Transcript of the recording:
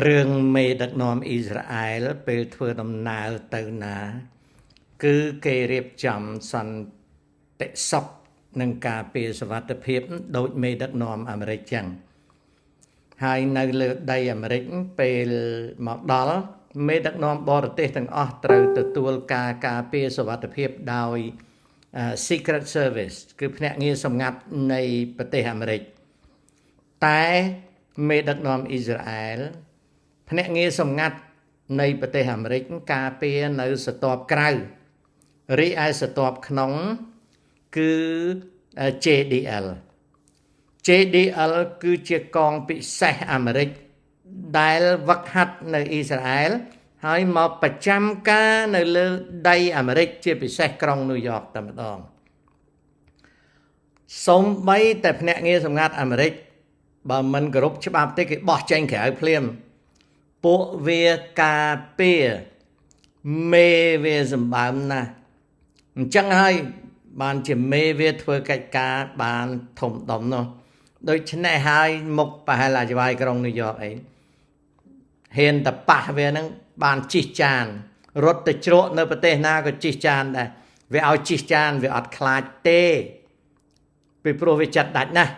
រឿងមេដឹកនាំអ៊ីស្រាអែលពេលធ្វើដំណើរទៅណាគឺគេរៀបចំសន្តិសុខនិងការពារសុវត្ថិភាពដូចមេដឹកនាំអាមេរិកចឹងហើយនៅលើដីអាមេរិកពេលមកដល់មេដឹកនាំបរទេសទាំងអស់ត្រូវទទួលការពារសុវត្ថិភាពដោយ Secret Service គឺភ្នាក់ងារសម្ងាត់នៃប្រទេសអាមេរិកតែមេដឹកនាំអ៊ីស្រាអែលភ្នាក់ងារសម្ងាត់នៃប្រទេសអាមេរិកការពារនៅស្រទាប់ក្រៅរីឯស្រទាប់ក្នុងគឺ JDL គឺជាកងពិសេសអាមេរិកដែលវឹកហាត់នៅអ៊ីស្រាអែលហើយមកប្រចាំការនៅលើដីអាមេរិកជាពិសេសក្រុងញូវយ៉កតែម្ដងសូម្បីតែភ្នាក់ងារសម្ងាត់អាមេរិកបើមិនគោរពច្បាប់ទេគេបោះចេញក្រៅភ្លាមពួកវាការពារមេវាសម្បើមណាស់អញ្ចឹងហើយបានជាមេវាធ្វើកិច្ចការបានធំដុំនោះដូច្នេះហើយមុខប្រហែលអាយក្រុងញូវយ៉កអីហ៊ានតែប៉ះវានឹងបានជិះចានរត់ទៅជ្រក់នៅប្រទេសណាក៏ជិះចានដែរវាឲ្យជិះចានវាអត់ខ្លាចទេពីព្រោះវាចិត្តដាច់ណាស់